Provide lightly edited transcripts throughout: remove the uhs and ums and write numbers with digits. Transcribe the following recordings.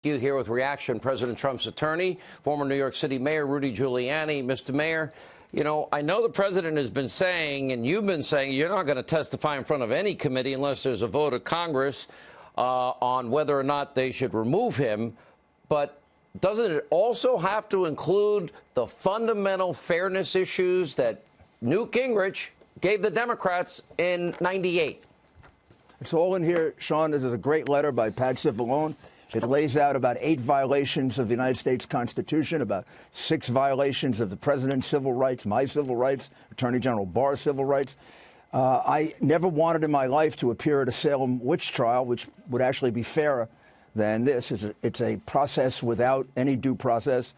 You here with reaction, President Trump's attorney, former New York City Mayor Rudy Giuliani. Mr. Mayor, you know, I know the president has been saying, and you've been saying, you're not going to testify in front of any committee unless there's a vote of Congress on whether or not they should remove him. But doesn't it also have to include the fundamental fairness issues that Newt Gingrich gave the Democrats in '98? It's all in here, Sean. This is a great letter by Pat Cipollone. It lays out about 8 violations of the United States Constitution, about 6 violations of the president's civil rights, my civil rights, Attorney General Barr's civil rights. I never wanted in my life to appear at a Salem witch trial, which would actually be fairer than this. It's a process without any due process.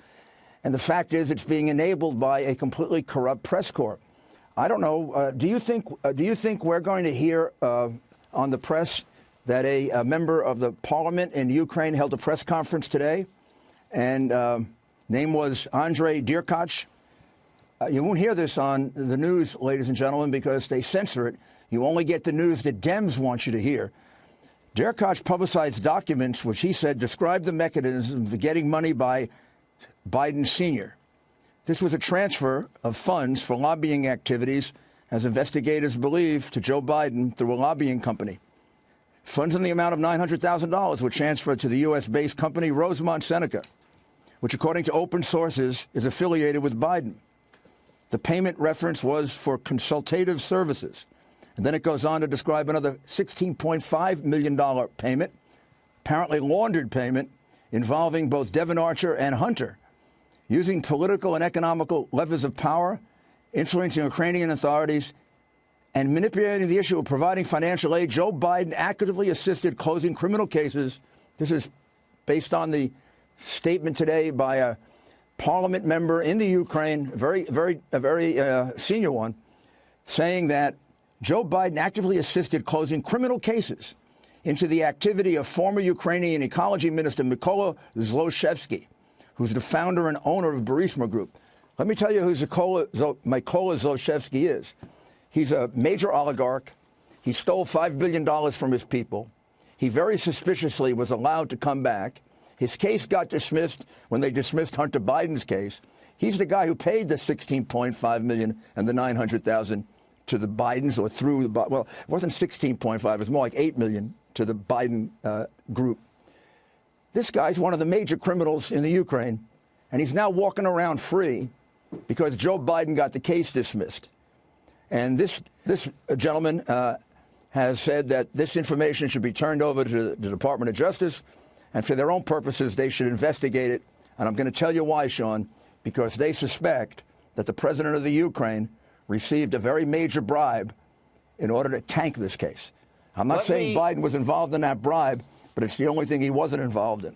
And the fact is it's being enabled by a completely corrupt press corps. I don't know. Do you think we're going to hear on the press that a member of the parliament in Ukraine held a press conference today, and name was Andrei Derkach? You won't hear this on the news, ladies and gentlemen, because they censor it. You only get the news that Dems want you to hear. Derkach publicized documents which he said described the mechanism for getting money by Biden Sr. This was a transfer of funds for lobbying activities, as investigators believe, to Joe Biden through a lobbying company. Funds in the amount of $900,000 were transferred to the U.S.-based company Rosemont Seneca, which, according to open sources, is affiliated with Biden. The payment reference was for consultative services. And then it goes on to describe another $16.5 million payment, apparently laundered payment, involving both Devon Archer and Hunter, using political and economical levers of power, influencing Ukrainian authorities, and manipulating the issue of providing financial aid. Joe Biden actively assisted closing criminal cases. This is based on the statement today by a parliament member in the Ukraine, a very senior one, saying that Joe Biden actively assisted closing criminal cases into the activity of former Ukrainian ecology minister Mykola Zlochevsky, who's the founder and owner of Burisma Group. Let me tell you who Mykola Zlochevsky is. He's a major oligarch. He stole $5 billion from his people. He very suspiciously was allowed to come back. His case got dismissed when they dismissed Hunter Biden's case. He's the guy who paid the $16.5 million and the $900,000 to the Bidens, or through the well, it wasn't 16.5, it was more like 8 million to the Biden group. This guy's one of the major criminals in the Ukraine, and he's now walking around free because Joe Biden got the case dismissed. And this gentleman has said that this information should be turned over to the Department of Justice, and for their own purposes, they should investigate it. And I'm going to tell you why, Sean, because they suspect that the president of the Ukraine received a very major bribe in order to tank this case. I'm not saying Biden was involved in that bribe, but it's the only thing he wasn't involved in.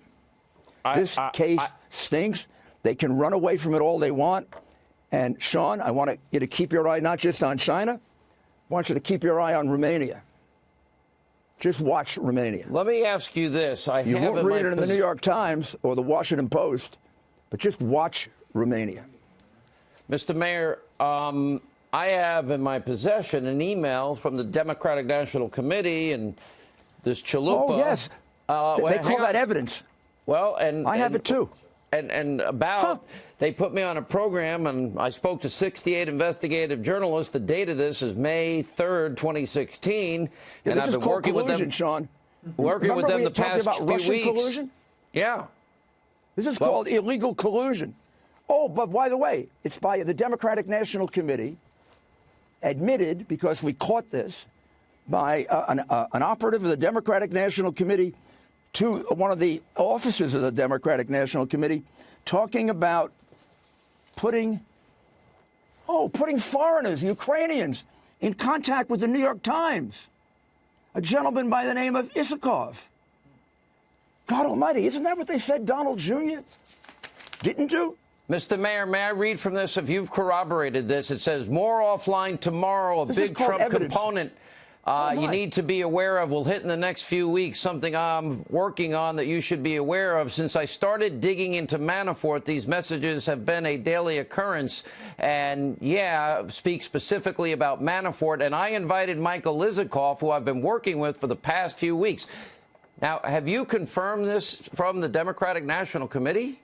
This case stinks. They can run away from it all they want. And, Sean, I want you to keep your eye not just on China. I want you to keep your eye on Romania. Just watch Romania. Let me ask you this. You won't read it in the New York Times or the Washington Post, but just watch Romania. Mr. Mayor, I have in my possession an email from the Democratic National Committee and this chalupa. Oh, yes. They call that evidence. Well, and I have it, too. And about, they put me on a program, and I spoke to 68 investigative journalists. The date of this is May 3rd, 2016. Yeah, and I've been working with them, Sean. Working with them the past few weeks. Collusion? Yeah. This is called illegal collusion. Oh, but by the way, it's by the Democratic National Committee, admitted, because we caught this, by an operative of the Democratic National Committee to one of the officers of the Democratic National Committee, talking about putting foreigners, Ukrainians, in contact with the New York Times. A gentleman by the name of Isakov. God almighty, isn't that what they said Donald Jr. didn't do? Mr. Mayor, may I read from this? If you've corroborated this, it says, more offline tomorrow, a big Trump component you need to be aware of will hit in the next few weeks, something I'm working on that you should be aware of. Since I started digging into Manafort, these messages have been a daily occurrence. And, yeah, speak specifically about Manafort. And I invited Michael Lizikoff, who I've been working with for the past few weeks. Now, have you confirmed this from the Democratic National Committee?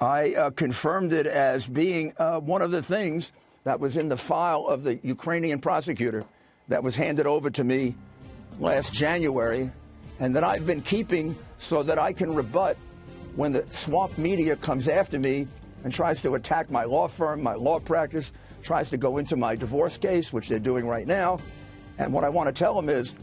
I confirmed it as being one of the things that was in the file of the Ukrainian prosecutor that was handed over to me last January, and that I've been keeping so that I can rebut when the swamp media comes after me and tries to attack my law firm, my law practice, tries to go into my divorce case, which they're doing right now. And what I want to tell them is,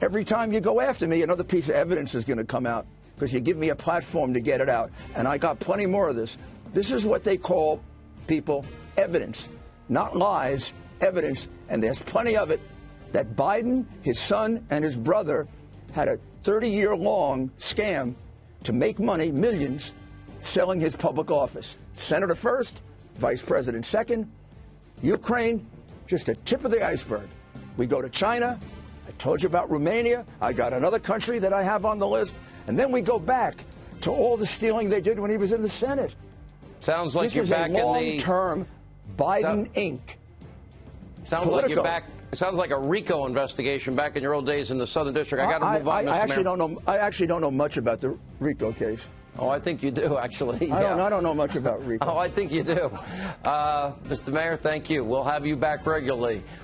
every time you go after me, another piece of evidence is going to come out because you give me a platform to get it out. And I got plenty more of this. This is what they call, people, evidence, not lies, evidence. And there's plenty of it, that Biden, his son, and his brother had a 30-year-long scam to make money, millions, selling his public office. Senator first, vice president second. Ukraine, just a tip of the iceberg. We go to China. I told you about Romania. I got another country that I have on the list. And then we go back to all the stealing they did when he was in the Senate. Sounds like you're back in the long-term Biden Inc. Sounds like you're back. It sounds like a RICO investigation back in your old days in the Southern District. I got to move on, Mr. Mayor. I actually don't know much about the RICO case. Oh, I think you do, actually. I don't know much about RICO. Oh, I think you do. Mr. Mayor, thank you. We'll have you back regularly.